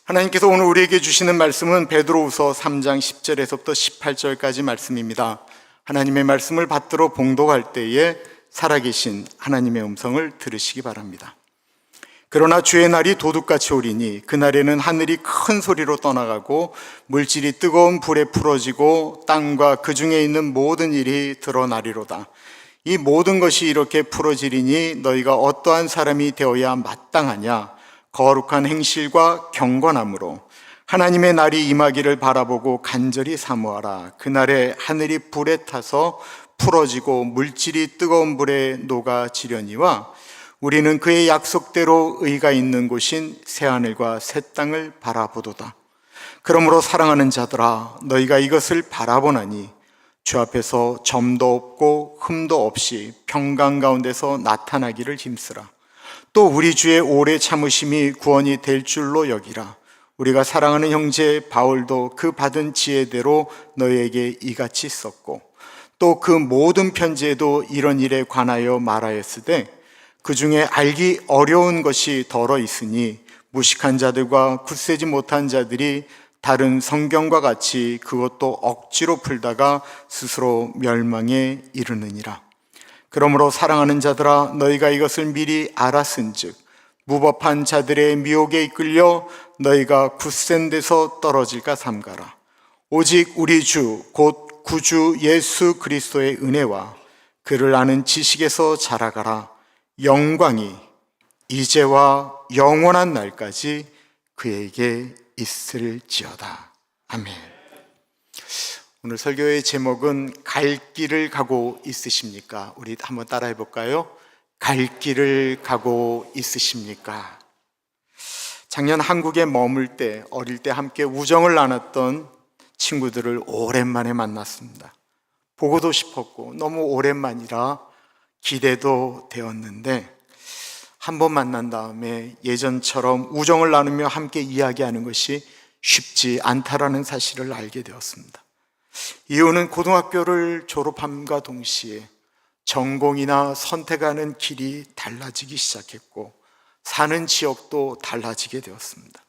하나님께서 오늘 우리에게 주시는 말씀은 베드로후서 3장 10절에서부터 18절까지 말씀입니다. 하나님의 말씀을 받들어 봉독할 때에 살아계신 하나님의 음성을 들으시기 바랍니다. 그러나 주의 날이 도둑같이 오리니 그날에는 하늘이 큰 소리로 떠나가고 물질이 뜨거운 불에 풀어지고 땅과 그 중에 있는 모든 일이 드러나리로다. 이 모든 것이 이렇게 풀어지리니 너희가 어떠한 사람이 되어야 마땅하냐? 거룩한 행실과 경건함으로 하나님의 날이 임하기를 바라보고 간절히 사모하라. 그날에 하늘이 불에 타서 풀어지고 물질이 뜨거운 불에 녹아지려니와 우리는 그의 약속대로 의가 있는 곳인 새하늘과 새 땅을 바라보도다. 그러므로 사랑하는 자들아, 너희가 이것을 바라보나니 주 앞에서 점도 없고 흠도 없이 평강 가운데서 나타나기를 힘쓰라. 또 우리 주의 오래 참으심이 구원이 될 줄로 여기라. 우리가 사랑하는 형제 바울도 그 받은 지혜대로 너희에게 이같이 썼고 또 그 모든 편지에도 이런 일에 관하여 말하였으되 그 중에 알기 어려운 것이 덜어 있으니 무식한 자들과 굳세지 못한 자들이 다른 성경과 같이 그것도 억지로 풀다가 스스로 멸망에 이르느니라. 그러므로 사랑하는 자들아, 너희가 이것을 미리 알았은즉 무법한 자들의 미혹에 이끌려 너희가 굳센 데서 떨어질까 삼가라. 오직 우리 주 곧 구주 예수 그리스도의 은혜와 그를 아는 지식에서 자라가라. 영광이 이제와 영원한 날까지 그에게 있을지어다. 아멘. 오늘 설교의 제목은 갈 길을 가고 있으십니까? 우리 한번 따라해 볼까요? 갈 길을 가고 있으십니까? 작년 한국에 머물 때 어릴 때 함께 우정을 나눴던 친구들을 오랜만에 만났습니다. 보고도 싶었고 너무 오랜만이라 기대도 되었는데 한 번 만난 다음에 예전처럼 우정을 나누며 함께 이야기하는 것이 쉽지 않다라는 사실을 알게 되었습니다. 이유는 고등학교를 졸업함과 동시에 전공이나 선택하는 길이 달라지기 시작했고 사는 지역도 달라지게 되었습니다.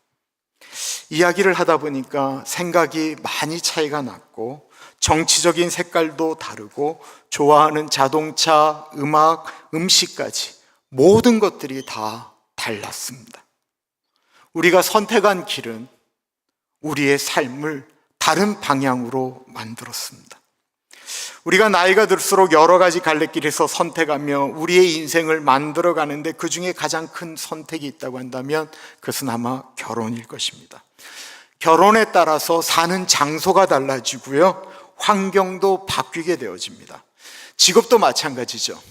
이야기를 하다 보니까 생각이 많이 차이가 났고 정치적인 색깔도 다르고 좋아하는 자동차, 음악, 음식까지 모든 것들이 다 달랐습니다. 우리가 선택한 길은 우리의 삶을 다른 방향으로 만들었습니다. 우리가 나이가 들수록 여러 가지 갈래길에서 선택하며 우리의 인생을 만들어가는데 그 중에 가장 큰 선택이 있다고 한다면 그것은 아마 결혼일 것입니다. 결혼에 따라서 사는 장소가 달라지고요, 환경도 바뀌게 되어집니다. 직업도 마찬가지죠.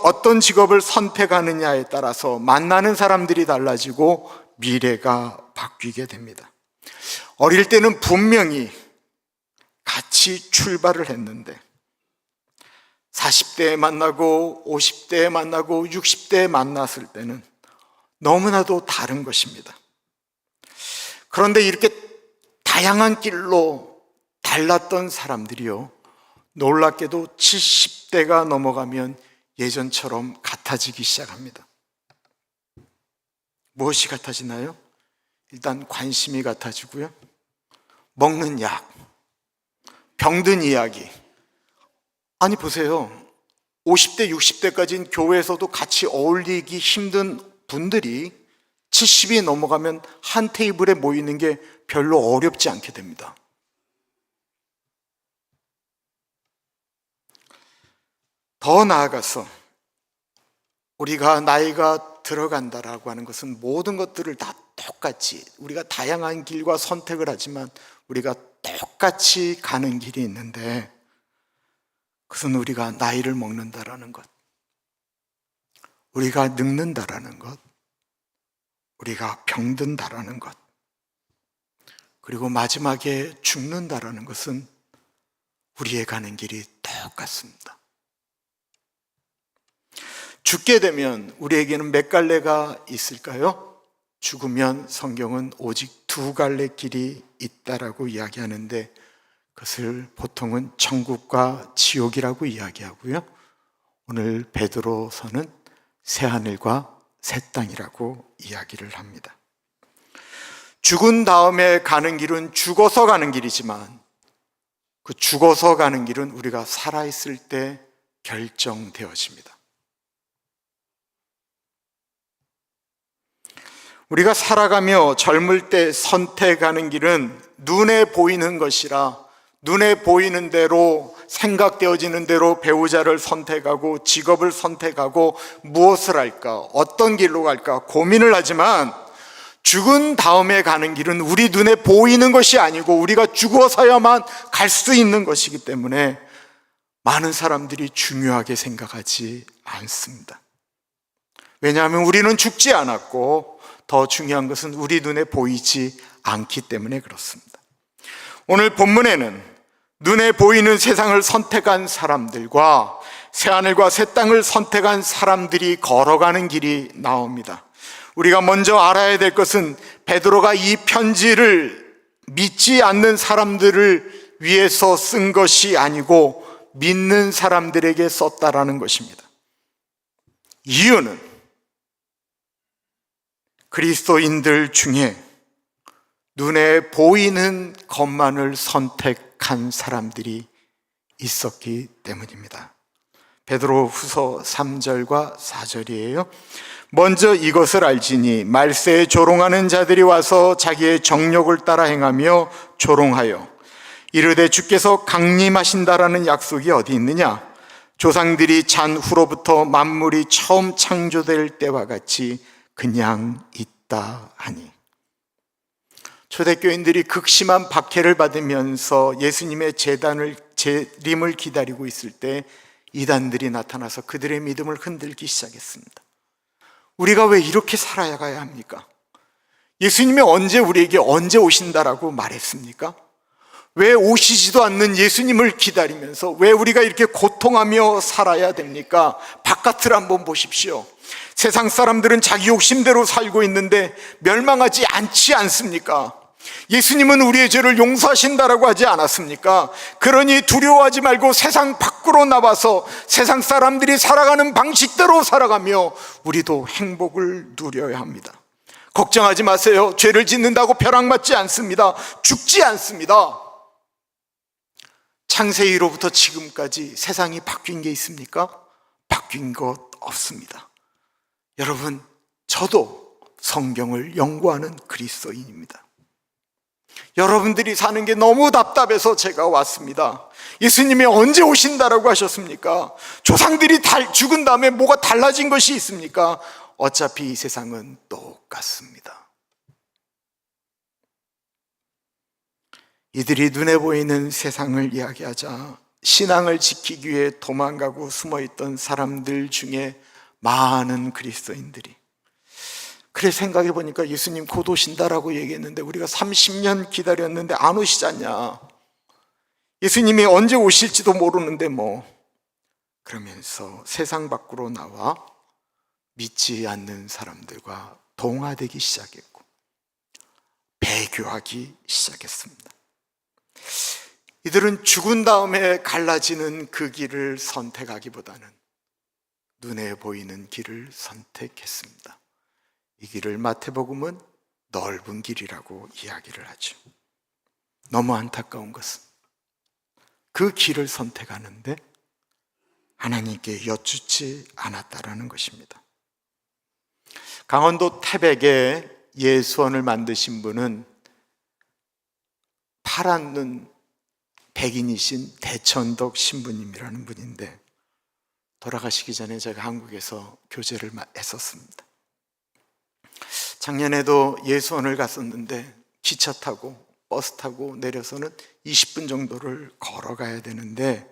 어떤 직업을 선택하느냐에 따라서 만나는 사람들이 달라지고 미래가 바뀌게 됩니다. 어릴 때는 분명히 같이 출발을 했는데 40대에 만나고 50대에 만나고 60대에 만났을 때는 너무나도 다른 것입니다. 그런데 이렇게 다양한 길로 달랐던 사람들이요, 놀랍게도 70대가 넘어가면 예전처럼 같아지기 시작합니다. 무엇이 같아지나요? 일단 관심이 같아지고요, 먹는 약, 병든 이야기. 아니 보세요, 50대 60대까지는 교회에서도 같이 어울리기 힘든 분들이 70이 넘어가면 한 테이블에 모이는 게 별로 어렵지 않게 됩니다. 더 나아가서 우리가 나이가 들어간다라고 하는 것은 모든 것들을 다 똑같이, 우리가 다양한 길과 선택을 하지만 우리가 똑같이 가는 길이 있는데 그것은 우리가 나이를 먹는다라는 것, 우리가 늙는다라는 것, 우리가 병든다라는 것, 그리고 마지막에 죽는다라는 것은 우리의 가는 길이 똑같습니다. 죽게 되면 우리에게는 몇 갈래가 있을까요? 죽으면 성경은 오직 두 갈래 길이 있다라고 이야기하는데 그것을 보통은 천국과 지옥이라고 이야기하고요, 오늘 베드로서는 새하늘과 새 땅이라고 이야기를 합니다. 죽은 다음에 가는 길은 죽어서 가는 길이지만 그 죽어서 가는 길은 우리가 살아있을 때 결정되어집니다. 우리가 살아가며 젊을 때 선택하는 길은 눈에 보이는 것이라 눈에 보이는 대로 생각되어지는 대로 배우자를 선택하고 직업을 선택하고 무엇을 할까, 어떤 길로 갈까 고민을 하지만 죽은 다음에 가는 길은 우리 눈에 보이는 것이 아니고 우리가 죽어서야만 갈 수 있는 것이기 때문에 많은 사람들이 중요하게 생각하지 않습니다. 왜냐하면 우리는 죽지 않았고 더 중요한 것은 우리 눈에 보이지 않기 때문에 그렇습니다. 오늘 본문에는 눈에 보이는 세상을 선택한 사람들과 새하늘과 새 땅을 선택한 사람들이 걸어가는 길이 나옵니다. 우리가 먼저 알아야 될 것은 베드로가 이 편지를 믿지 않는 사람들을 위해서 쓴 것이 아니고 믿는 사람들에게 썼다라는 것입니다. 이유는 그리스도인들 중에 눈에 보이는 것만을 선택한 사람들이 있었기 때문입니다. 베드로후서 3절과 4절이에요. 먼저 이것을 알지니 말세에 조롱하는 자들이 와서 자기의 정욕을 따라 행하며 조롱하여 이르되 주께서 강림하신다라는 약속이 어디 있느냐? 조상들이 잔 후로부터 만물이 처음 창조될 때와 같이 그냥 있다 하니. 초대교인들이 극심한 박해를 받으면서 예수님의 재림을 기다리고 있을 때 이단들이 나타나서 그들의 믿음을 흔들기 시작했습니다. 우리가 왜 이렇게 살아가야 합니까? 예수님이 우리에게 언제 오신다라고 말했습니까? 왜 오시지도 않는 예수님을 기다리면서 왜 우리가 이렇게 고통하며 살아야 됩니까? 바깥을 한번 보십시오. 세상 사람들은 자기 욕심대로 살고 있는데 멸망하지 않지 않습니까? 예수님은 우리의 죄를 용서하신다라고 하지 않았습니까? 그러니 두려워하지 말고 세상 밖으로 나와서 세상 사람들이 살아가는 방식대로 살아가며 우리도 행복을 누려야 합니다. 걱정하지 마세요. 죄를 짓는다고 벼락맞지 않습니다. 죽지 않습니다. 창세기로부터 지금까지 세상이 바뀐 게 있습니까? 바뀐 것 없습니다. 여러분, 저도 성경을 연구하는 그리스도인입니다. 여러분들이 사는 게 너무 답답해서 제가 왔습니다. 예수님이 언제 오신다라고 하셨습니까? 조상들이 죽은 다음에 뭐가 달라진 것이 있습니까? 어차피 이 세상은 똑같습니다. 이들이 눈에 보이는 세상을 이야기하자 신앙을 지키기 위해 도망가고 숨어있던 사람들 중에 많은 그리스도인들이, 그래 생각해 보니까 예수님 곧 오신다라고 얘기했는데 우리가 30년 기다렸는데 안 오시지 않냐, 예수님이 언제 오실지도 모르는데 그러면서 세상 밖으로 나와 믿지 않는 사람들과 동화되기 시작했고 배교하기 시작했습니다. 이들은 죽은 다음에 갈라지는 그 길을 선택하기보다는 눈에 보이는 길을 선택했습니다. 이 길을 마태복음은 넓은 길이라고 이야기를 하죠. 너무 안타까운 것은 그 길을 선택하는데 하나님께 여쭙지 않았다라는 것입니다. 강원도 태백에 예수원을 만드신 분은 파란 눈 백인이신 대천덕 신부님이라는 분인데 돌아가시기 전에 제가 한국에서 교제를 했었습니다. 작년에도 예수원을 갔었는데 기차 타고 버스 타고 내려서는 20분 정도를 걸어가야 되는데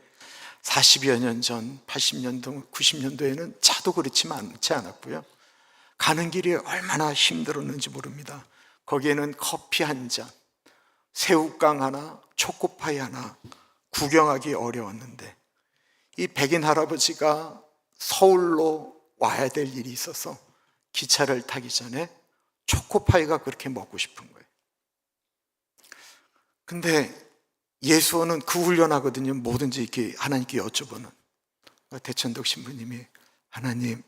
40여 년 전 80년도 90년도에는 차도 그렇지 많지 않았고요. 가는 길이 얼마나 힘들었는지 모릅니다. 거기에는 커피 한 잔, 새우깡 하나, 초코파이 하나 구경하기 어려웠는데 이 백인 할아버지가 서울로 와야 될 일이 있어서 기차를 타기 전에 초코파이가 그렇게 먹고 싶은 거예요. 근데 예수원은 그 훈련하거든요. 뭐든지 이렇게 하나님께 여쭤보는. 대천덕 신부님이 하나님,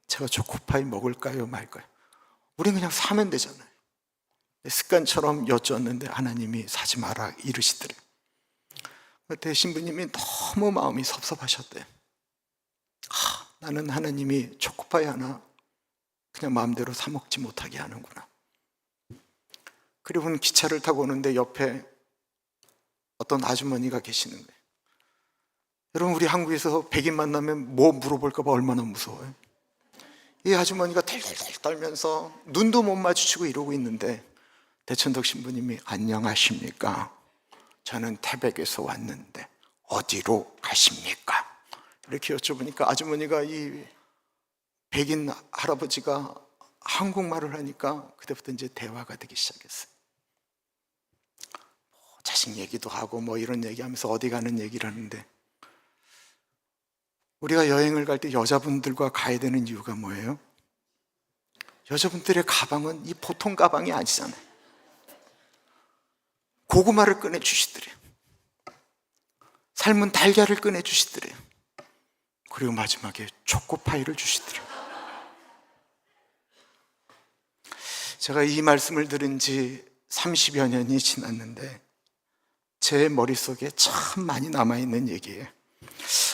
제가 초코파이 먹을까요 말까요? 우린 그냥 사면 되잖아요. 습관처럼 여쭈었는데 하나님이 사지 마라 이르시더래. 그때 신부님이 너무 마음이 섭섭하셨대. 나는 하나님이 초코파이 하나 그냥 마음대로 사 먹지 못하게 하는구나. 그리고는 기차를 타고 오는데 옆에 어떤 아주머니가 계시는 거예요. 여러분, 우리 한국에서 백인 만나면 뭐 물어볼까 봐 얼마나 무서워요. 이 아주머니가 덜덜덜 떨면서 눈도 못 마주치고 이러고 있는데 대천덕 신부님이 안녕하십니까? 저는 태백에서 왔는데 어디로 가십니까? 이렇게 여쭤보니까 아주머니가 이 백인 할아버지가 한국말을 하니까 그때부터 이제 대화가 되기 시작했어요. 자식 얘기도 하고 뭐 이런 얘기하면서 어디 가는 얘기를 하는데, 우리가 여행을 갈 때 여자분들과 가야 되는 이유가 뭐예요? 여자분들의 가방은 이 보통 가방이 아니잖아요. 고구마를 꺼내주시더래요. 삶은 달걀을 꺼내주시더래요. 그리고 마지막에 초코파이를 주시더래요. 제가 이 말씀을 들은 지 30여 년이 지났는데 제 머릿속에 참 많이 남아있는 얘기예요.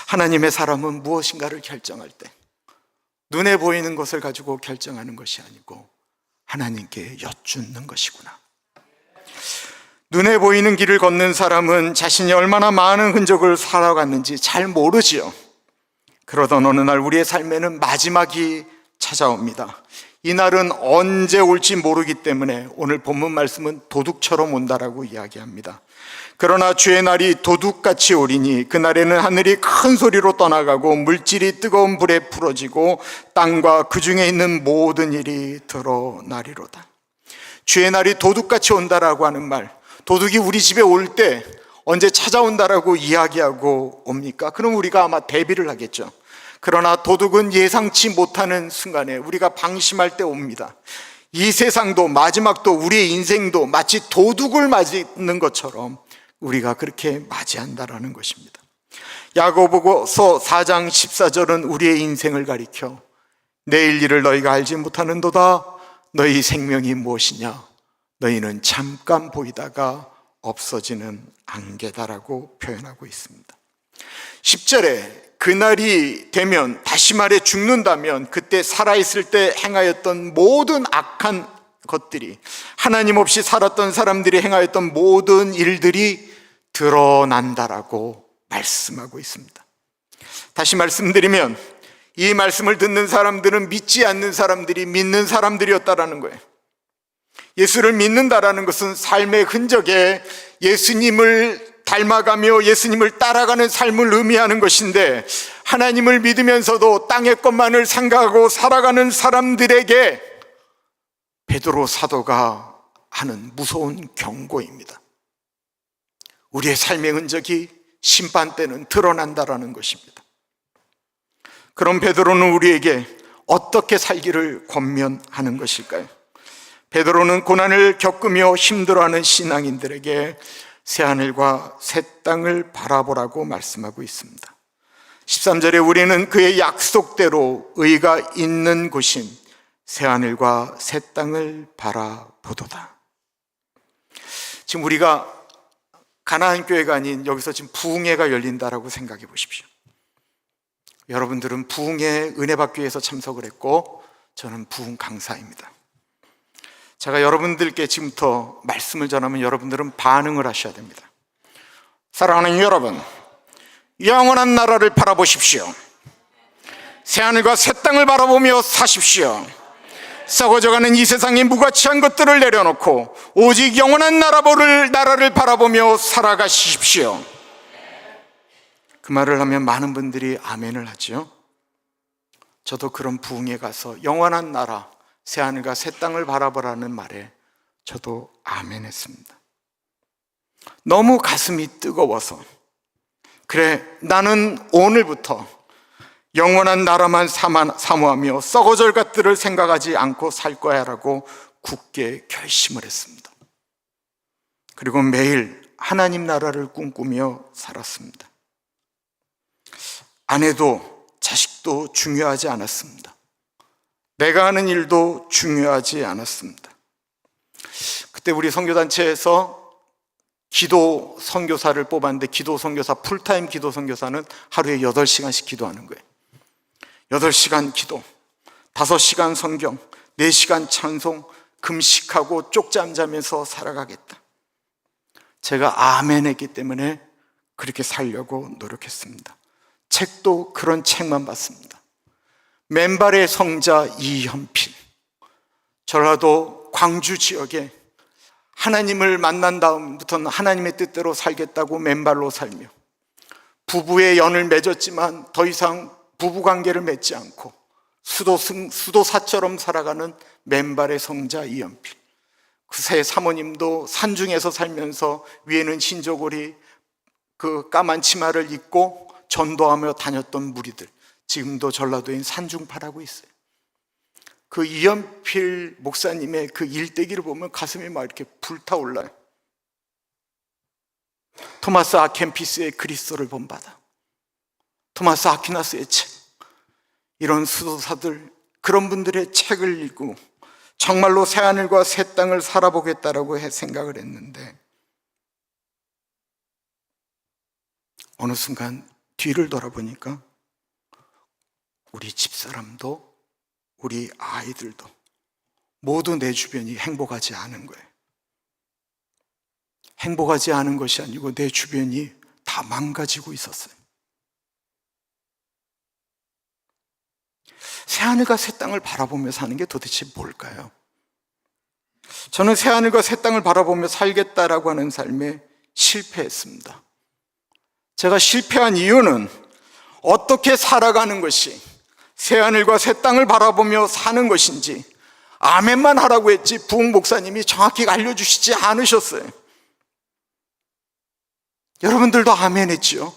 하나님의 사람은 무엇인가를 결정할 때 눈에 보이는 것을 가지고 결정하는 것이 아니고 하나님께 여쭙는 것이구나. 눈에 보이는 길을 걷는 사람은 자신이 얼마나 많은 흔적을 살아갔는지 잘 모르지요. 그러던 어느 날 우리의 삶에는 마지막이 찾아옵니다. 이 날은 언제 올지 모르기 때문에 오늘 본문 말씀은 도둑처럼 온다라고 이야기합니다. 그러나 주의 날이 도둑같이 오리니 그날에는 하늘이 큰 소리로 떠나가고 물질이 뜨거운 불에 풀어지고 땅과 그 중에 있는 모든 일이 드러나리로다. 주의 날이 도둑같이 온다라고 하는 말, 도둑이 우리 집에 올 때 언제 찾아온다라고 이야기하고 옵니까? 그럼 우리가 아마 대비를 하겠죠. 그러나 도둑은 예상치 못하는 순간에 우리가 방심할 때 옵니다. 이 세상도 마지막도 우리의 인생도 마치 도둑을 맞는 것처럼 우리가 그렇게 맞이한다라는 것입니다. 야고보서 4장 14절은 우리의 인생을 가리켜 내일 일을 너희가 알지 못하는도다. 너희 생명이 무엇이냐? 너희는 잠깐 보이다가 없어지는 안개다라고 표현하고 있습니다. 10절에 그날이 되면, 다시 말해 죽는다면 그때 살아있을 때 행하였던 모든 악한 것들이, 하나님 없이 살았던 사람들이 행하였던 모든 일들이 드러난다라고 말씀하고 있습니다. 다시 말씀드리면 이 말씀을 듣는 사람들은 믿지 않는 사람들이 믿는 사람들이었다라는 거예요. 예수를 믿는다라는 것은 삶의 흔적에 예수님을 닮아가며 예수님을 따라가는 삶을 의미하는 것인데, 하나님을 믿으면서도 땅의 것만을 생각하고 살아가는 사람들에게 베드로 사도가 하는 무서운 경고입니다. 우리의 삶의 흔적이 심판 때는 드러난다라는 것입니다. 그럼 베드로는 우리에게 어떻게 살기를 권면하는 것일까요? 베드로는 고난을 겪으며 힘들어하는 신앙인들에게 새하늘과 새 땅을 바라보라고 말씀하고 있습니다. 13절에 우리는 그의 약속대로 의가 있는 곳인 새하늘과 새 땅을 바라보도다. 지금 우리가 가나안 교회가 아닌 여기서 지금 부흥회가 열린다라고 생각해 보십시오. 여러분들은 부흥회 은혜받기위해서 참석을 했고 저는 부흥 강사입니다. 제가 여러분들께 지금부터 말씀을 전하면 여러분들은 반응을 하셔야 됩니다. 사랑하는 여러분, 영원한 나라를 바라보십시오. 새하늘과 새 땅을 바라보며 사십시오. 썩어져가는 이 세상의 무가치한 것들을 내려놓고 오직 영원한 나라를 바라보며 살아가십시오. 그 말을 하면 많은 분들이 아멘을 하죠. 저도 그런 부흥에 가서 영원한 나라, 새하늘과 새 땅을 바라보라는 말에 저도 아멘 했습니다. 너무 가슴이 뜨거워서, 그래, 나는 오늘부터 영원한 나라만 사모하며 썩어질 것들을 생각하지 않고 살 거야 라고 굳게 결심을 했습니다. 그리고 매일 하나님 나라를 꿈꾸며 살았습니다. 아내도 자식도 중요하지 않았습니다. 내가 하는 일도 중요하지 않았습니다. 그때 우리 선교단체에서 기도 선교사를 뽑았는데, 기도 선교사, 풀타임 기도 선교사는 하루에 8시간씩 기도하는 거예요. 8시간 기도, 5시간 성경, 4시간 찬송, 금식하고 쪽잠 자면서 살아가겠다. 제가 아멘 했기 때문에 그렇게 살려고 노력했습니다. 책도 그런 책만 봤습니다. 맨발의 성자 이현필. 전라도 광주 지역에 하나님을 만난 다음부터는 하나님의 뜻대로 살겠다고 맨발로 살며, 부부의 연을 맺었지만 더 이상 부부관계를 맺지 않고 수도사처럼 살아가는 맨발의 성자 이현필. 그새 사모님도 산중에서 살면서 위에는 흰저고리, 그 까만 치마를 입고 전도하며 다녔던 무리들, 지금도 전라도인 산중파라고 있어요. 그 이현필 목사님의 그 일대기를 보면 가슴이 막 이렇게 불타올라요. 토마스 아켄피스의 그리스도를 본받아, 토마스 아퀴나스의 책, 이런 수도사들, 그런 분들의 책을 읽고 정말로 새하늘과 새 땅을 살아보겠다라고 생각을 했는데, 어느 순간 뒤를 돌아보니까 우리 집사람도 우리 아이들도 모두 내 주변이 행복하지 않은 거예요. 행복하지 않은 것이 아니고 내 주변이 다 망가지고 있었어요. 새하늘과 새 땅을 바라보며 사는 게 도대체 뭘까요? 저는 새하늘과 새 땅을 바라보며 살겠다라고 하는 삶에 실패했습니다. 제가 실패한 이유는 어떻게 살아가는 것이 새하늘과 새 땅을 바라보며 사는 것인지 아멘만 하라고 했지 부흥 목사님이 정확히 알려주시지 않으셨어요. 여러분들도 아멘 했지요?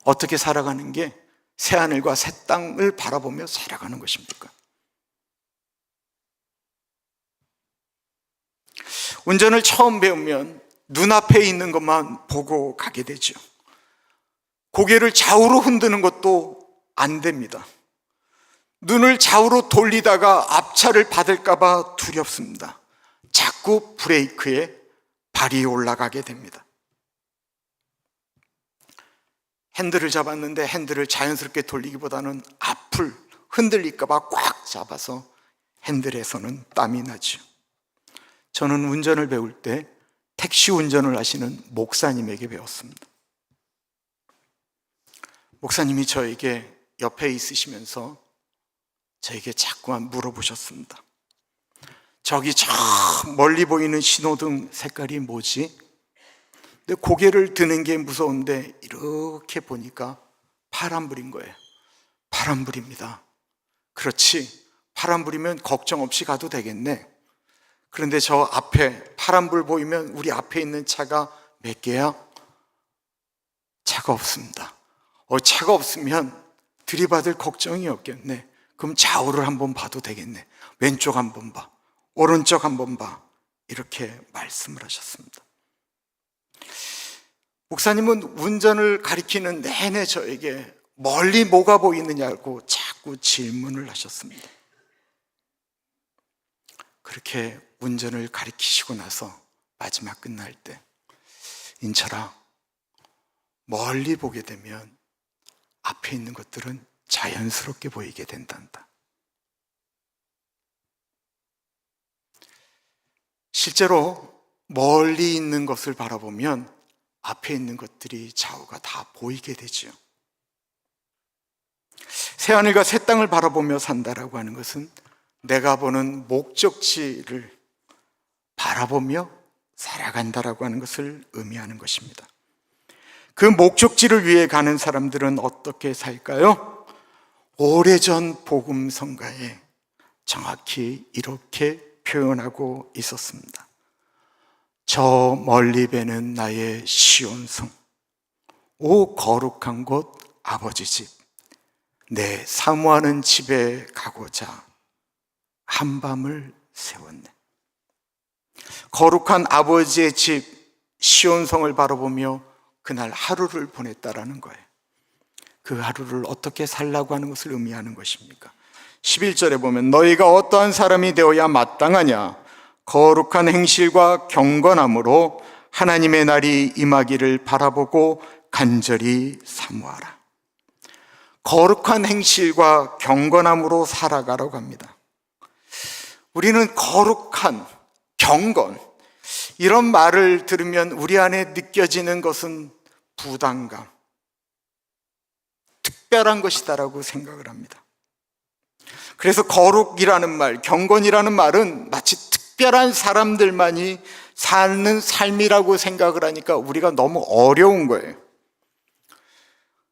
어떻게 살아가는 게 새하늘과 새 땅을 바라보며 살아가는 것입니까? 운전을 처음 배우면 눈앞에 있는 것만 보고 가게 되죠. 고개를 좌우로 흔드는 것도 안 됩니다. 눈을 좌우로 돌리다가 앞차를 받을까 봐 두렵습니다. 자꾸 브레이크에 발이 올라가게 됩니다. 핸들을 잡았는데 핸들을 자연스럽게 돌리기보다는 앞을 흔들릴까 봐 꽉 잡아서 핸들에서는 땀이 나죠. 저는 운전을 배울 때 택시 운전을 하시는 목사님에게 배웠습니다. 목사님이 저에게 옆에 있으시면서 저에게 자꾸만 물어보셨습니다. 저기 저 멀리 보이는 신호등 색깔이 뭐지? 근데 고개를 드는 게 무서운데 이렇게 보니까 파란불인 거예요. 파란불입니다. 그렇지, 파란불이면 걱정 없이 가도 되겠네. 그런데 저 앞에 파란불 보이면 우리 앞에 있는 차가 몇 개야? 차가 없습니다. 차가 없으면 들이받을 걱정이 없겠네. 그럼 좌우를 한번 봐도 되겠네. 왼쪽 한번 봐, 오른쪽 한번 봐. 이렇게 말씀을 하셨습니다. 목사님은 운전을 가리키는 내내 저에게 멀리 뭐가 보이느냐고 자꾸 질문을 하셨습니다. 그렇게 운전을 가리키시고 나서 마지막 끝날 때, 인철아, 멀리 보게 되면 앞에 있는 것들은 자연스럽게 보이게 된단다. 실제로 멀리 있는 것을 바라보면 앞에 있는 것들이 좌우가 다 보이게 되죠. 새하늘과 새 땅을 바라보며 산다라고 하는 것은 내가 보는 목적지를 바라보며 살아간다라고 하는 것을 의미하는 것입니다. 그 목적지를 위해 가는 사람들은 어떻게 살까요? 오래전 복음성가에 정확히 이렇게 표현하고 있었습니다. 저 멀리 배는 나의 시온성, 오 거룩한 곳 아버지 집, 내 사모하는 집에 가고자 한밤을 세웠네. 거룩한 아버지의 집 시온성을 바라보며 그날 하루를 보냈다라는 거예요. 그 하루를 어떻게 살라고 하는 것을 의미하는 것입니까? 11절에 보면 너희가 어떠한 사람이 되어야 마땅하냐? 거룩한 행실과 경건함으로 하나님의 날이 임하기를 바라보고 간절히 사모하라. 거룩한 행실과 경건함으로 살아가라고 합니다. 우리는 거룩한, 경건, 이런 말을 들으면 우리 안에 느껴지는 것은 부담감, 특별한 것이다라고 생각을 합니다. 그래서 거룩이라는 말, 경건이라는 말은 마치 특별한 사람들만이 사는 삶이라고 생각을 하니까 우리가 너무 어려운 거예요.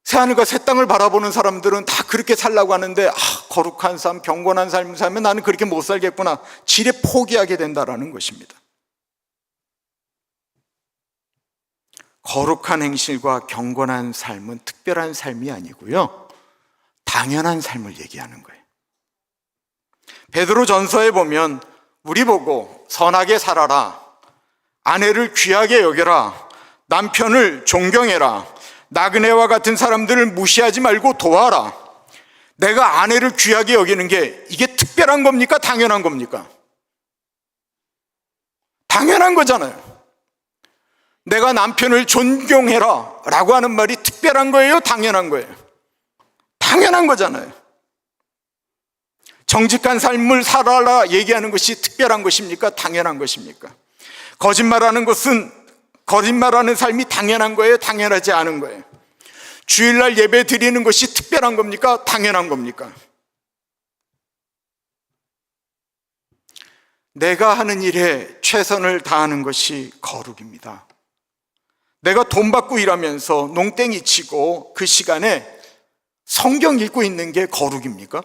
새하늘과 새 땅을 바라보는 사람들은 다 그렇게 살라고 하는데, 거룩한 삶, 경건한 삶을 살면 나는 그렇게 못 살겠구나, 지레 포기하게 된다라는 것입니다. 거룩한 행실과 경건한 삶은 특별한 삶이 아니고요, 당연한 삶을 얘기하는 거예요. 베드로 전서에 보면 우리 보고 선하게 살아라, 아내를 귀하게 여겨라, 남편을 존경해라, 나그네와 같은 사람들을 무시하지 말고 도와라. 내가 아내를 귀하게 여기는 게 이게 특별한 겁니까? 당연한 겁니까? 당연한 거잖아요. 내가 남편을 존경해라 라고 하는 말이 특별한 거예요? 당연한 거예요? 당연한 거잖아요. 정직한 삶을 살아라 얘기하는 것이 특별한 것입니까? 당연한 것입니까? 거짓말하는 삶이 당연한 거예요? 당연하지 않은 거예요? 주일날 예배 드리는 것이 특별한 겁니까? 당연한 겁니까? 내가 하는 일에 최선을 다하는 것이 거룩입니다. 내가 돈 받고 일하면서 농땡이 치고 그 시간에 성경 읽고 있는 게 거룩입니까?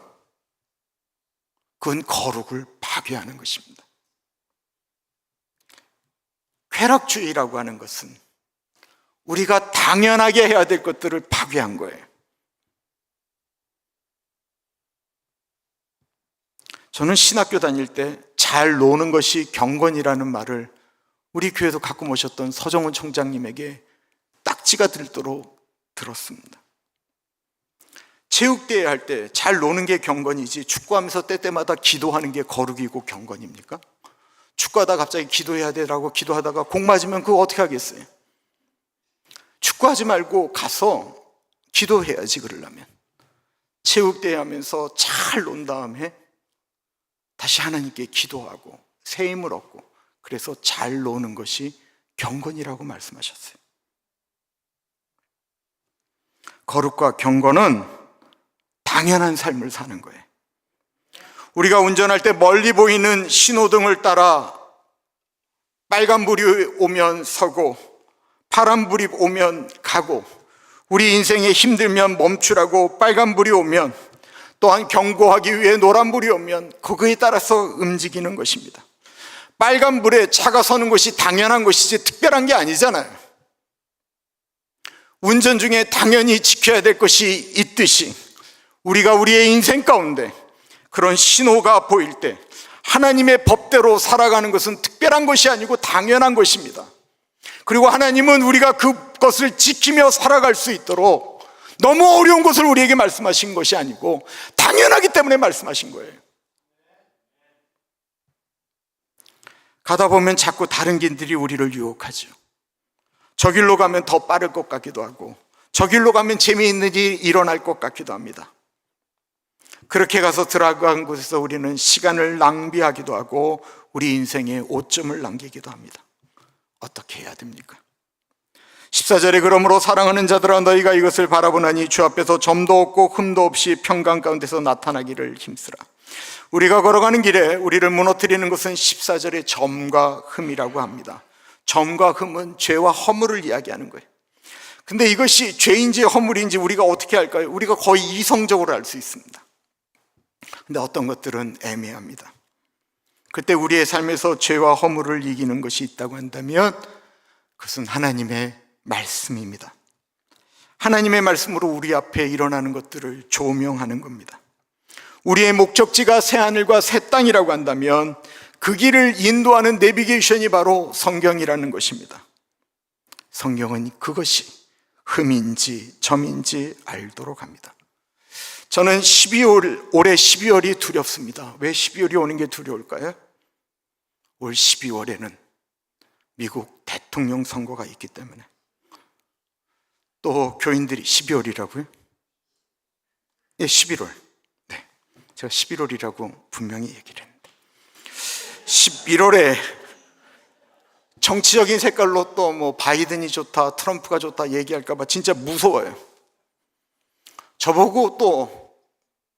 그건 거룩을 파괴하는 것입니다. 쾌락주의라고 하는 것은 우리가 당연하게 해야 될 것들을 파괴한 거예요. 저는 신학교 다닐 때 잘 노는 것이 경건이라는 말을 우리 교회도 가끔 오셨던 서정훈 총장님에게 딱지가 들도록 들었습니다. 체육대회 할 때 잘 노는 게 경건이지 축구하면서 때때마다 기도하는 게 거룩이고 경건입니까? 축구하다 갑자기 기도해야 되라고 기도하다가 공 맞으면 그거 어떻게 하겠어요? 축구하지 말고 가서 기도해야지. 그러려면 체육대회 하면서 잘 논 다음에 다시 하나님께 기도하고 새 힘을 얻고, 그래서 잘 노는 것이 경건이라고 말씀하셨어요. 거룩과 경건은 당연한 삶을 사는 거예요. 우리가 운전할 때 멀리 보이는 신호등을 따라 빨간불이 오면 서고 파란불이 오면 가고, 우리 인생에 힘들면 멈추라고 빨간불이 오면, 또한 경고하기 위해 노란불이 오면 그거에 따라서 움직이는 것입니다. 빨간불에 차가 서는 것이 당연한 것이지 특별한 게 아니잖아요. 운전 중에 당연히 지켜야 될 것이 있듯이 우리가 우리의 인생 가운데 그런 신호가 보일 때 하나님의 법대로 살아가는 것은 특별한 것이 아니고 당연한 것입니다. 그리고 하나님은 우리가 그것을 지키며 살아갈 수 있도록 너무 어려운 것을 우리에게 말씀하신 것이 아니고 당연하기 때문에 말씀하신 거예요. 가다 보면 자꾸 다른 길들이 우리를 유혹하죠. 저 길로 가면 더 빠를 것 같기도 하고, 저 길로 가면 재미있는 일이 일어날 것 같기도 합니다. 그렇게 가서 들어간 곳에서 우리는 시간을 낭비하기도 하고 우리 인생에 오점을 남기기도 합니다. 어떻게 해야 됩니까? 14절에 그러므로 사랑하는 자들아 너희가 이것을 바라보나니 주 앞에서 점도 없고 흠도 없이 평강 가운데서 나타나기를 힘쓰라. 우리가 걸어가는 길에 우리를 무너뜨리는 것은 14절의 점과 흠이라고 합니다. 점과 흠은 죄와 허물을 이야기하는 거예요. 근데 이것이 죄인지 허물인지 우리가 어떻게 할까요? 우리가 거의 이성적으로 알 수 있습니다. 근데 어떤 것들은 애매합니다. 그때 우리의 삶에서 죄와 허물을 이기는 것이 있다고 한다면 그것은 하나님의 말씀입니다. 하나님의 말씀으로 우리 앞에 일어나는 것들을 조명하는 겁니다. 우리의 목적지가 새하늘과 새 땅이라고 한다면 그 길을 인도하는 내비게이션이 바로 성경이라는 것입니다. 성경은 그것이 흠인지 점인지 알도록 합니다. 저는 올해 12월이 두렵습니다. 왜 12월이 오는 게 두려울까요? 올 12월에는 미국 대통령 선거가 있기 때문에. 또 교인들이 12월이라고요? 예, 11월. 네, 제가 11월이라고 분명히 얘기를 했는데 11월에 정치적인 색깔로 또 뭐 바이든이 좋다, 트럼프가 좋다 얘기할까 봐 진짜 무서워요. 저보고 또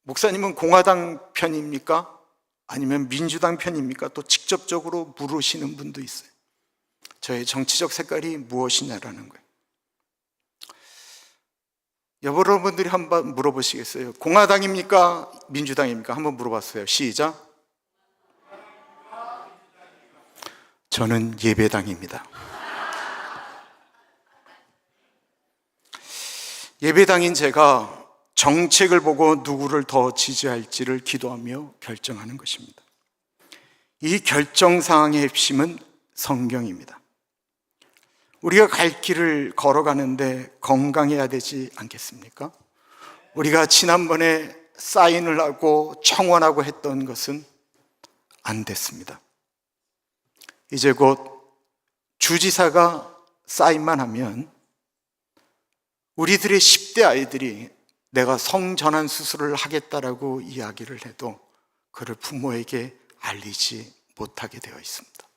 목사님은 공화당 편입니까? 아니면 민주당 편입니까? 또 직접적으로 물으시는 분도 있어요. 저의 정치적 색깔이 무엇이냐라는 거예요. 여러분들이 한번 물어보시겠어요? 공화당입니까? 민주당입니까? 한번 물어봤어요. 시작. 저는 예배당입니다. 예배당인 제가 정책을 보고 누구를 더 지지할지를 기도하며 결정하는 것입니다. 이 결정사항의 핵심은 성경입니다. 우리가 갈 길을 걸어가는데 건강해야 되지 않겠습니까? 우리가 지난번에 사인을 하고 청원하고 했던 것은 안 됐습니다. 이제 곧 주지사가 사인만 하면 우리들의 10대 아이들이 내가 성전환 수술을 하겠다라고 이야기를 해도 그를 부모에게 알리지 못하게 되어 있습니다.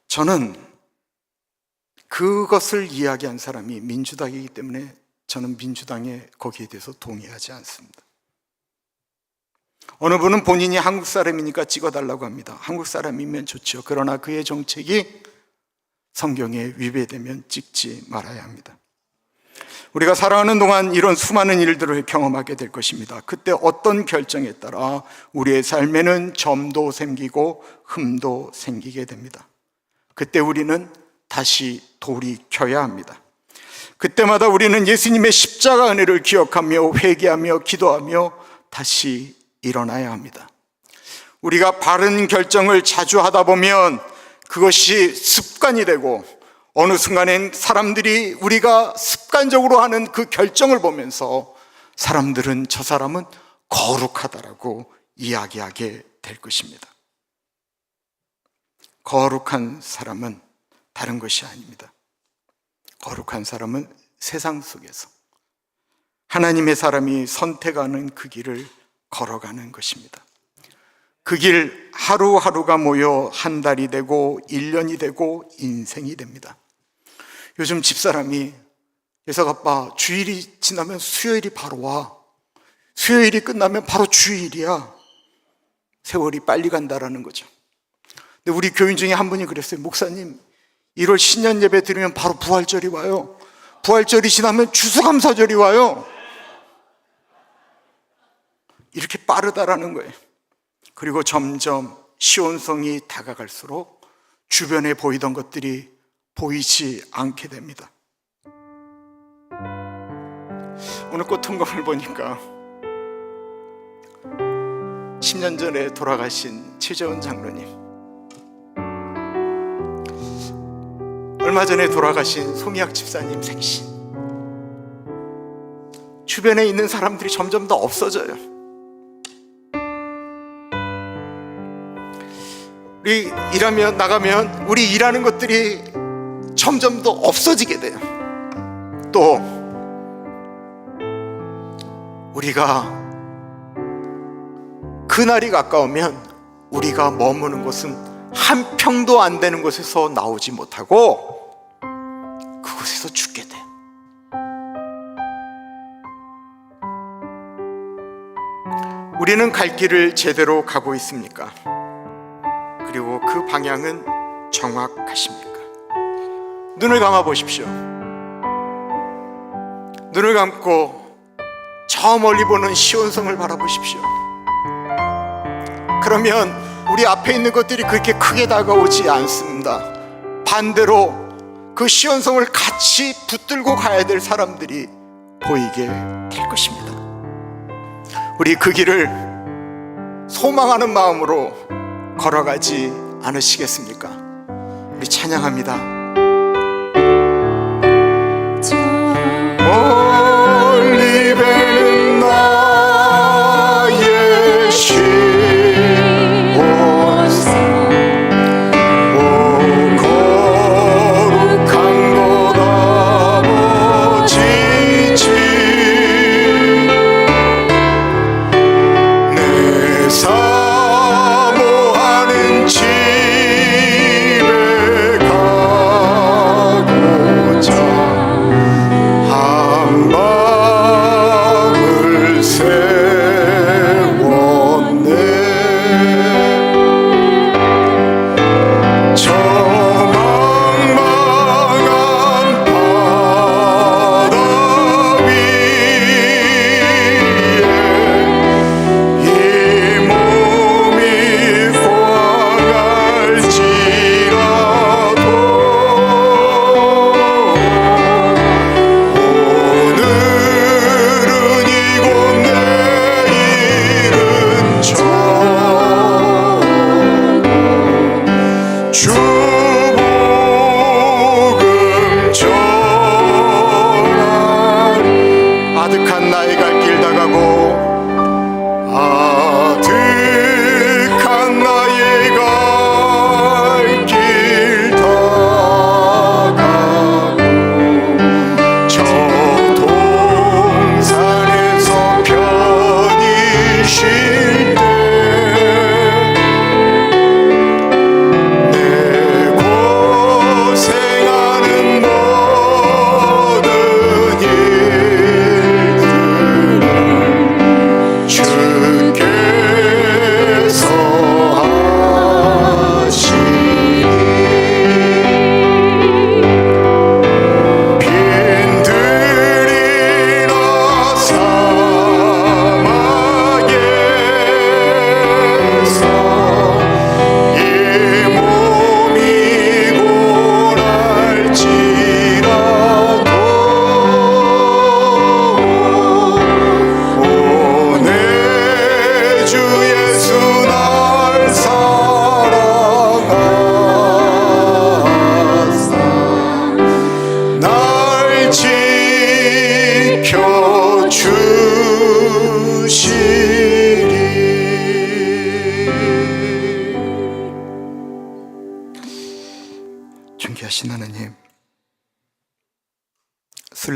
저는 그것을 이야기한 사람이 민주당이기 때문에 저는 민주당에 거기에 대해서 동의하지 않습니다. 어느 분은 본인이 한국 사람이니까 찍어달라고 합니다. 한국 사람이면 좋죠. 그러나 그의 정책이 성경에 위배되면 찍지 말아야 합니다. 우리가 살아가는 동안 이런 수많은 일들을 경험하게 될 것입니다. 그때 어떤 결정에 따라 우리의 삶에는 점도 생기고 흠도 생기게 됩니다. 그때 우리는 다시 돌이켜야 합니다. 그때마다 우리는 예수님의 십자가 은혜를 기억하며 회개하며 기도하며 다시 일어나야 합니다. 우리가 바른 결정을 자주 하다 보면 그것이 습관이 되고 어느 순간엔 사람들이 우리가 습관적으로 하는 그 결정을 보면서 사람들은 저 사람은 거룩하다라고 이야기하게 될 것입니다. 거룩한 사람은 다른 것이 아닙니다. 거룩한 사람은 세상 속에서 하나님의 사람이 선택하는 그 길을 걸어가는 것입니다. 그 길 하루하루가 모여 한 달이 되고 1년이 되고 인생이 됩니다. 요즘 집사람이 예석 아빠 주일이 지나면 수요일이 바로 와. 수요일이 끝나면 바로 주일이야. 세월이 빨리 간다라는 거죠. 근데 우리 교인 중에 한 분이 그랬어요. 목사님 1월 신년 예배 드리면 바로 부활절이 와요. 부활절이 지나면 추수감사절이 와요. 이렇게 빠르다라는 거예요. 그리고 점점 시온성이 다가갈수록 주변에 보이던 것들이 보이지 않게 됩니다. 오늘 꽃통감을 보니까 10년 전에 돌아가신 최재원 장로님, 얼마 전에 돌아가신 송희학 집사님 생신, 주변에 있는 사람들이 점점 더 없어져요. 우리 일하면 나가면 우리 일하는 것들이 점점 더 없어지게 돼요. 또 우리가 그날이 가까우면 우리가 머무는 곳은 한 평도 안 되는 곳에서 나오지 못하고 그곳에서 죽게 돼. 우리는 갈 길을 제대로 가고 있습니까? 그리고 그 방향은 정확하십니까? 눈을 감아 보십시오. 눈을 감고 저 멀리 보는 시온성을 바라보십시오. 그러면 우리 앞에 있는 것들이 그렇게 크게 다가오지 않습니다. 반대로 그 시온성을 같이 붙들고 가야 될 사람들이 보이게 될 것입니다. 우리 그 길을 소망하는 마음으로 걸어가지 않으시겠습니까? 우리 찬양합니다. 멀리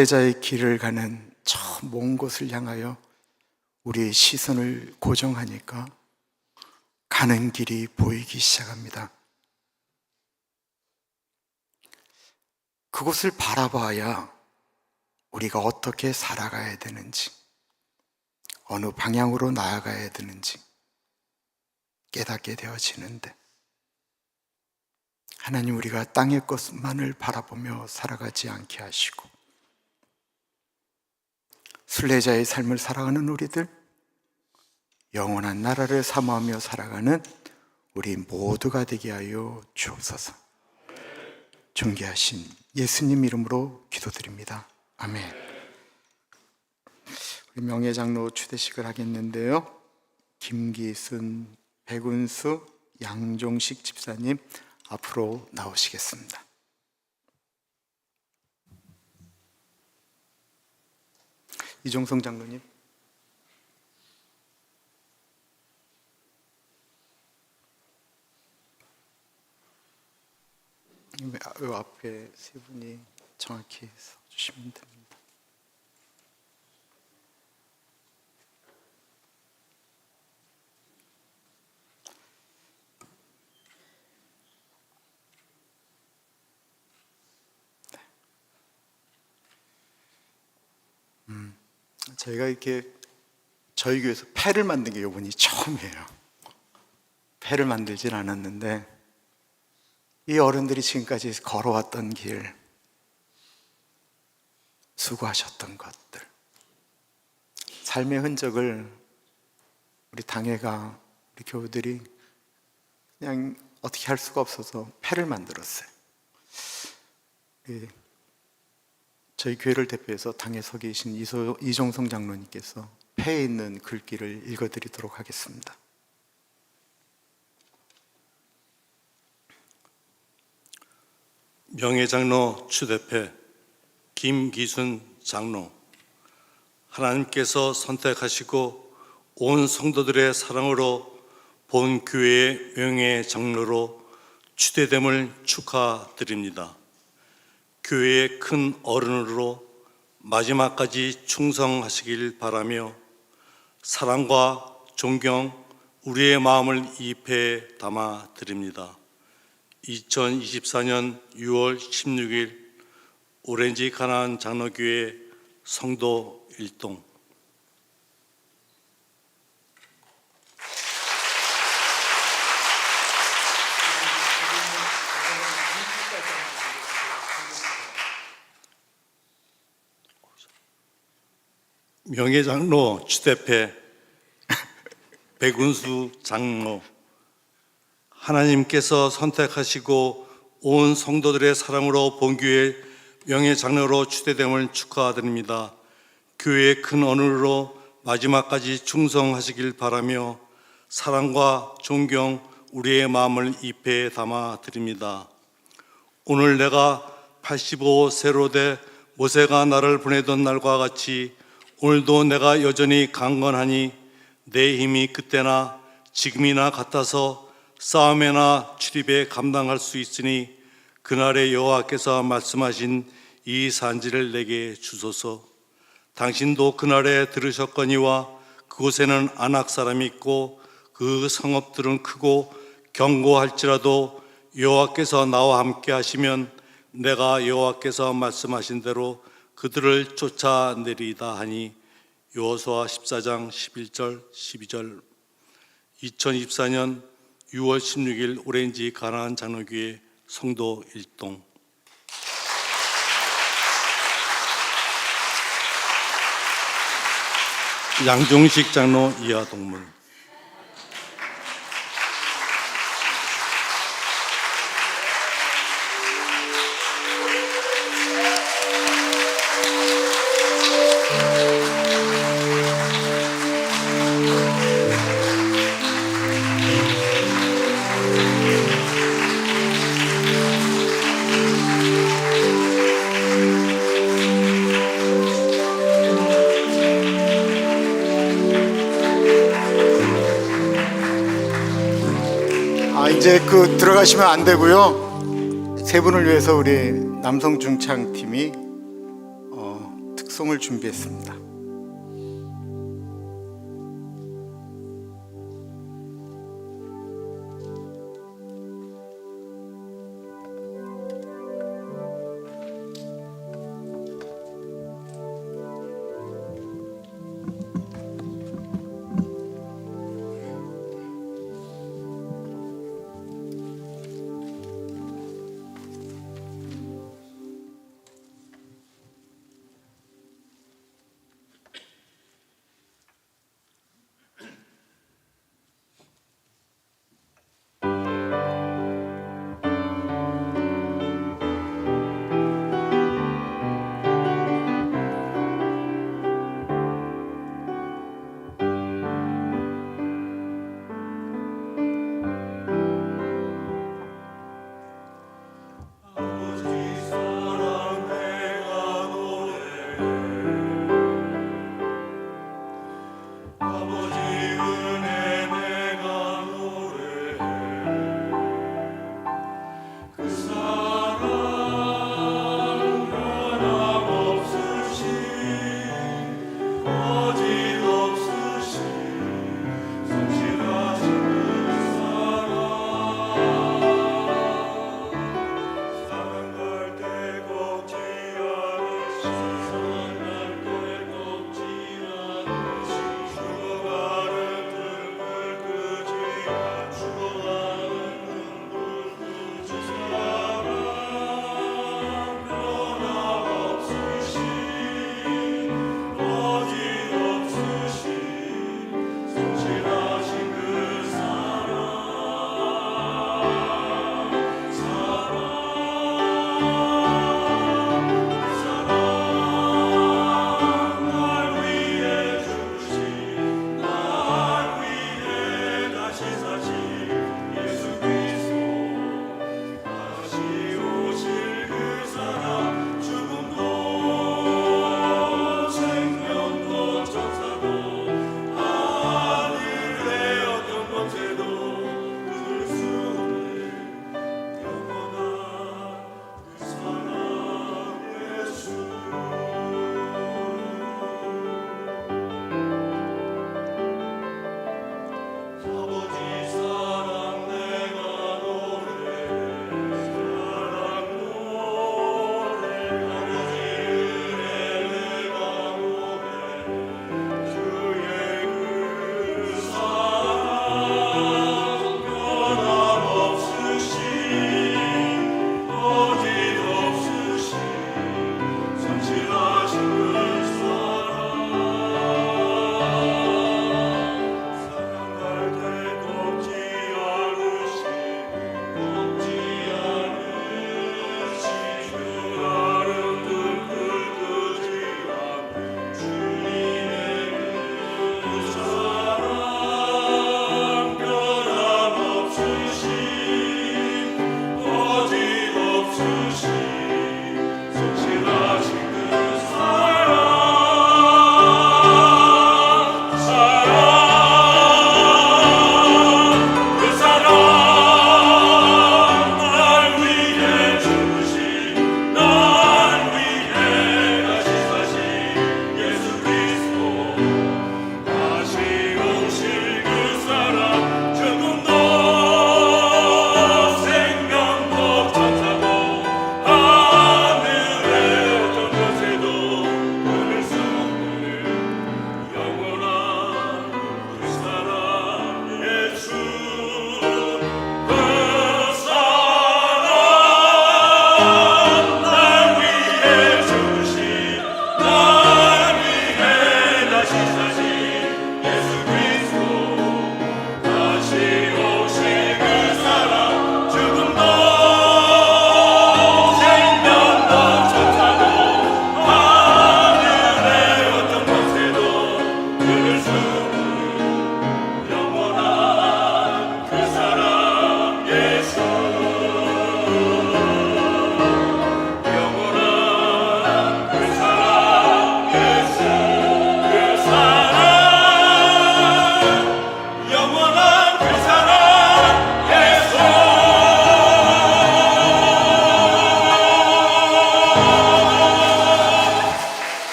순례자의 길을 가는 저 먼 곳을 향하여 우리의 시선을 고정하니까 가는 길이 보이기 시작합니다. 그곳을 바라봐야 우리가 어떻게 살아가야 되는지, 어느 방향으로 나아가야 되는지 깨닫게 되어지는데, 하나님, 우리가 땅의 것만을 바라보며 살아가지 않게 하시고 순례자의 삶을 살아가는 우리들, 영원한 나라를 사모하며 살아가는 우리 모두가 되게 하여 주옵소서. 존귀하신 예수님 이름으로 기도드립니다. 아멘. 우리 명예장로 추대식을 하겠는데요, 김기순, 백운수, 양종식 집사님 앞으로 나오시겠습니다. 이종성 장로님, 이 앞에 세 분이 정확히 서주시면 됩니다. 저희가 이렇게 저희 교회에서 패를 만든 게 이번이 처음이에요. 패를 만들진 않았는데 이 어른들이 지금까지 걸어왔던 길, 수고하셨던 것들, 삶의 흔적을 우리 당회가, 우리 교우들이 그냥 어떻게 할 수가 없어서 패를 만들었어요. 저희 교회를 대표해서 당에 서 계신 이종성 장로님께서 패에 있는 글귀를 읽어드리도록 하겠습니다. 명예장로 추대패 김기순 장로, 하나님께서 선택하시고 온 성도들의 사랑으로 본 교회의 명예장로로 추대됨을 축하드립니다. 교회의 큰 어른으로 마지막까지 충성하시길 바라며 사랑과 존경, 우리의 마음을 입에 담아 드립니다. 2024년 6월 16일 오렌지 가나안 장로교회 성도 일동. 명예장로 추대패 백운수 장로, 하나님께서 선택하시고 온 성도들의 사랑으로 본교회 명예장로로 추대됨을 축하드립니다. 교회의 큰 어른으로 마지막까지 충성하시길 바라며 사랑과 존경, 우리의 마음을 입에 담아 드립니다. 오늘 내가 85세로 돼 모세가 나를 보내던 날과 같이 오늘도 내가 여전히 강건하니 내 힘이 그때나 지금이나 같아서 싸움에나 출입에 감당할 수 있으니 그날에 여호와께서 말씀하신 이 산지를 내게 주소서. 당신도 그날에 들으셨거니와 그곳에는 아낙 사람이 있고 그 성읍들은 크고 견고할지라도 여호와께서 나와 함께 하시면 내가 여호와께서 말씀하신 대로 그들을 쫓아내리다 하니 여호수아 14장 11절 12절. 2024년 6월 16일 오렌지 가나안 장로교회 성도 일동. 양종식 장로 이하 동문. 이제 들어가시면 안 되고요. 세 분을 위해서 우리 남성 중창팀이 찬송을 준비했습니다.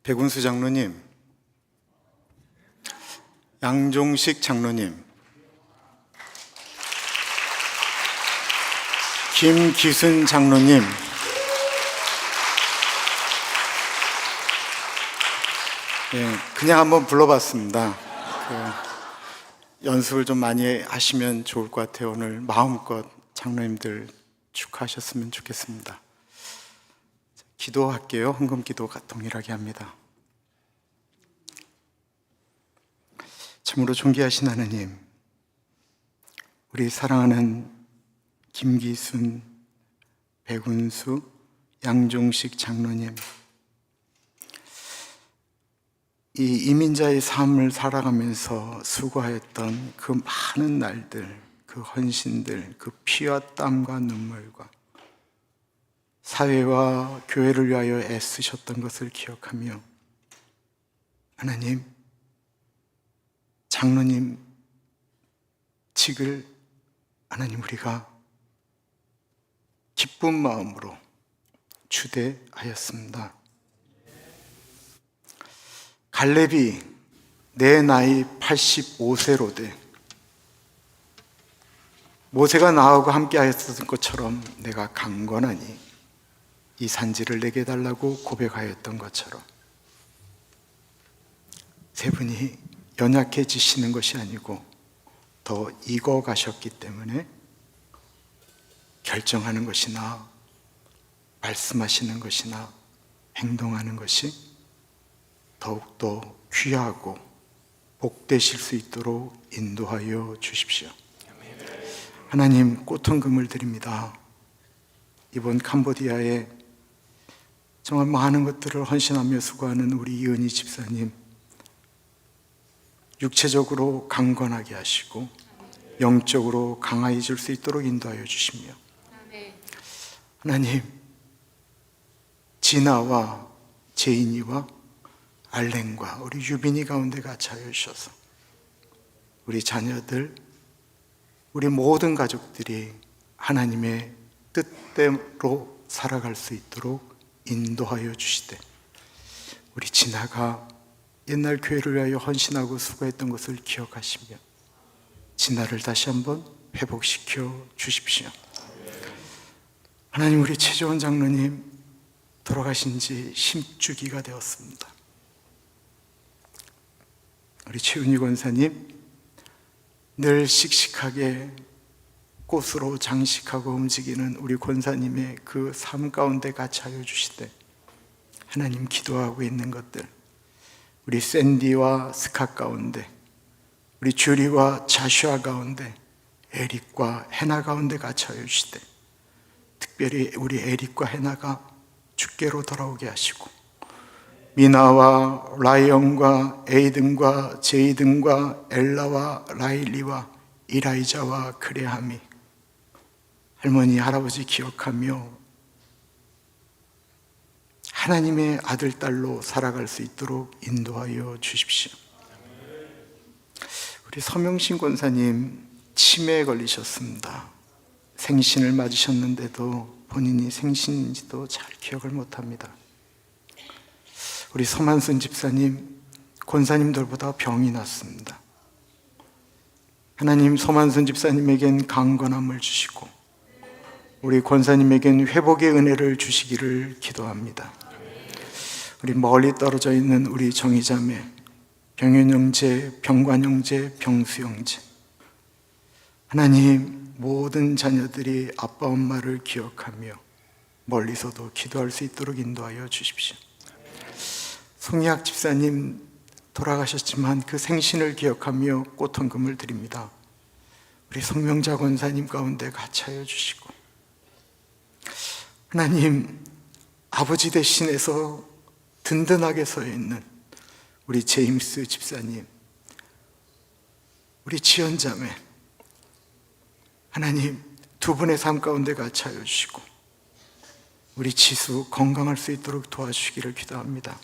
백운수 장로님, 양종식 장로님, 김기순 장로님, 그냥 한번 불러봤습니다. 연습을 좀 많이 하시면 좋을 것 같아요. 오늘 마음껏 장로님들 축하하셨으면 좋겠습니다. 기도할게요. 헌금 기도가 동일하게 합니다. 참으로 존귀하신 하나님, 우리 사랑하는 김기순, 백운수, 양종식 장로님, 이 이민자의 삶을 살아가면서 수고하였던 그 많은 날들, 그 헌신들, 그 피와 땀과 눈물과 사회와 교회를 위하여 애쓰셨던 것을 기억하며, 하나님, 장로님 직을 하나님 우리가 기쁜 마음으로 추대하였습니다. 갈렙이 내 나이 85세로 돼 모세가 나하고 함께 하였던 것처럼 내가 강건하니 이 산지를 내게 해달라고 고백하였던 것처럼 세 분이 연약해지시는 것이 아니고 더 익어가셨기 때문에 결정하는 것이나 말씀하시는 것이나 행동하는 것이 더욱더 귀하고 복되실 수 있도록 인도하여 주십시오. 하나님, 꽃헌금을 드립니다. 이번 캄보디아에 정말 많은 것들을 헌신하며 수고하는 우리 이은희 집사님, 육체적으로 강건하게 하시고 영적으로 강해질 수 있도록 인도하여 주시며, 하나님, 진아와 제인이와 알렌과 우리 유빈이 가운데 같이 하여 주셔서 우리 자녀들, 우리 모든 가족들이 하나님의 뜻대로 살아갈 수 있도록 인도하여 주시되, 우리 진아가 옛날 교회를 위하여 헌신하고 수고했던 것을 기억하시며 진아를 다시 한번 회복시켜 주십시오. 하나님, 우리 최재원 장로님 돌아가신 지 10주기가 되었습니다. 우리 최은희 권사님 늘 씩씩하게 꽃으로 장식하고 움직이는 우리 권사님의 그 삶 가운데 같이 하여 주시되, 하나님, 기도하고 있는 것들, 우리 샌디와 스카 가운데, 우리 주리와 자슈아 가운데, 에릭과 해나 가운데 같이 하여 주시되, 특별히 우리 에릭과 해나가 주께로 돌아오게 하시고, 미나와 라이언과 에이든과 제이든과 엘라와 라일리와 이라이자와 그레함이 할머니, 할아버지 기억하며 하나님의 아들, 딸로 살아갈 수 있도록 인도하여 주십시오. 우리 서명신 권사님 치매에 걸리셨습니다. 생신을 맞으셨는데도 본인이 생신인지도 잘 기억을 못합니다. 우리 서만순 집사님, 권사님들보다 병이 났습니다. 하나님, 서만순 집사님에겐 강건함을 주시고 우리 권사님에겐 회복의 은혜를 주시기를 기도합니다. 우리 멀리 떨어져 있는 우리 정희자매, 병현 형제, 병관 형제, 병수 형제, 하나님, 모든 자녀들이 아빠 엄마를 기억하며 멀리서도 기도할 수 있도록 인도하여 주십시오. 송희학 집사님 돌아가셨지만 그 생신을 기억하며 꽃헌금을 드립니다. 우리 성명자 권사님 가운데 같이 하여 주시고, 하나님, 아버지 대신해서 든든하게 서 있는 우리 제임스 집사님, 우리 지연자매, 하나님, 두 분의 삶 가운데 같이 하여 주시고 우리 지수 건강할 수 있도록 도와주시기를 기도합니다.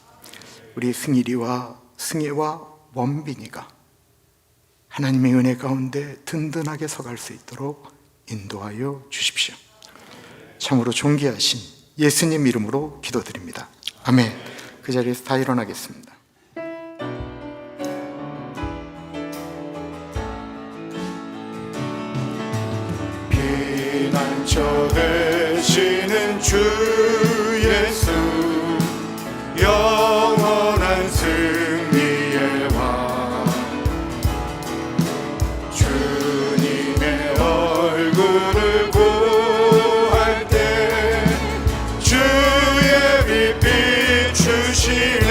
우리 승일이와 승혜와 원빈이가 하나님의 은혜 가운데 든든하게 서갈 수 있도록 인도하여 주십시오. 참으로 존귀하신 예수님 이름으로 기도드립니다. 아멘. 그 자리에서 다 일어나겠습니다. 피난처 되시는 주 예수, 영원한 승리의 왕, 주님의 얼굴을 구할 때 주의 빛 비추시네.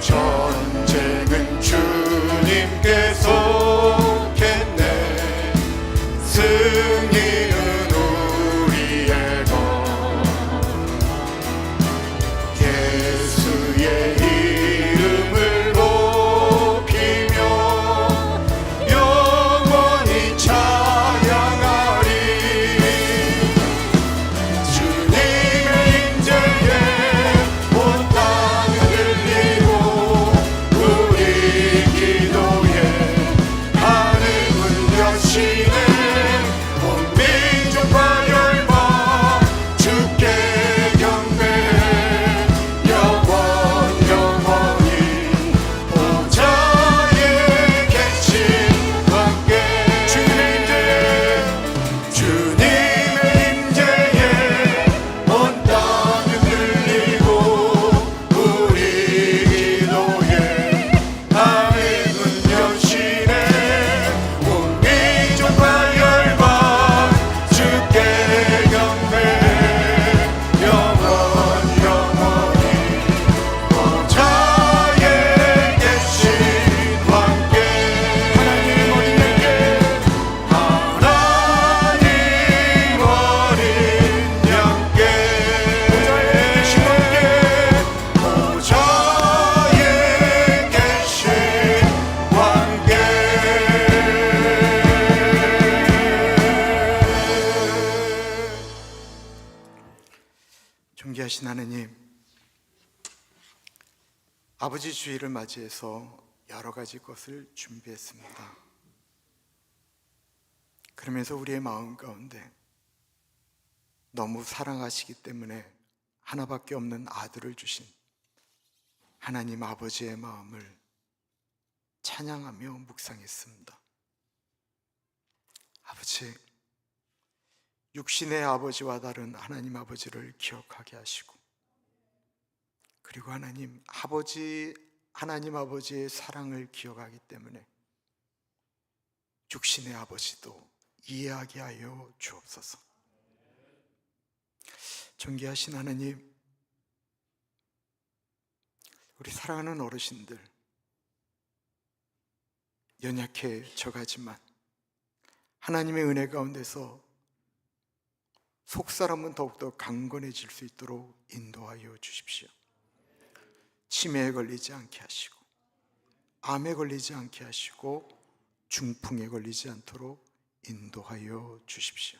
전쟁은 주님께 속했네. 승리는 우리의 것. 예수의 이름을 높이며 영원히 찬양하리. 주님의 임재에 온 땅을 들리고 우리 기도에 하늘을 여시네. 온 민족과 열방 주께 경배해. 영원히 보좌에 계신 왕께. 주님의 임재에 온 땅을 들리고 우리 기도에 하늘은 여시네. 온 민족과 열방 주께 경배해. 영원히 보좌에 계신 왕께. 하나님 어린 양께, 하나님 어린 양께, 보좌에 계신 왕께, 보좌에 계신 왕께. 존귀하신 하나님, 아버지 주일을 맞이해서 여러 가지 것을 준비했습니다. 그러면서 우리의 마음 가운데 너무 사랑하시기 때문에 하나밖에 없는 아들을 주신 하나님 아버지의 마음을 찬양하며 묵상했습니다. 아버지, 육신의 아버지와 다른 하나님 아버지를 기억하게 하시고, 그리고 하나님 아버지의 사랑을 기억하기 때문에 육신의 아버지도 이해하게 하여 주옵소서. 존귀하신 하나님, 우리 사랑하는 어르신들, 연약해져가지만 하나님의 은혜 가운데서 속사람은 더욱더 강건해질 수 있도록 인도하여 주십시오. 치매에 걸리지 않게 하시고, 암에 걸리지 않게 하시고, 중풍에 걸리지 않도록 인도하여 주십시오.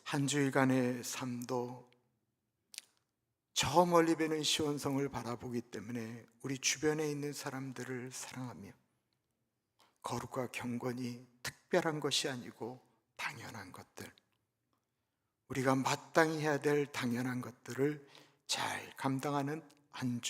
한 주일간의 삶도 저 멀리 배는 시온성을 바라보기 때문에 우리 주변에 있는 사람들을 사랑하며 거룩과 경건이 특별한 것이 아니고 당연한 것들, 우리가 마땅히 해야 될 당연한 것들을 잘 감당하는 한 주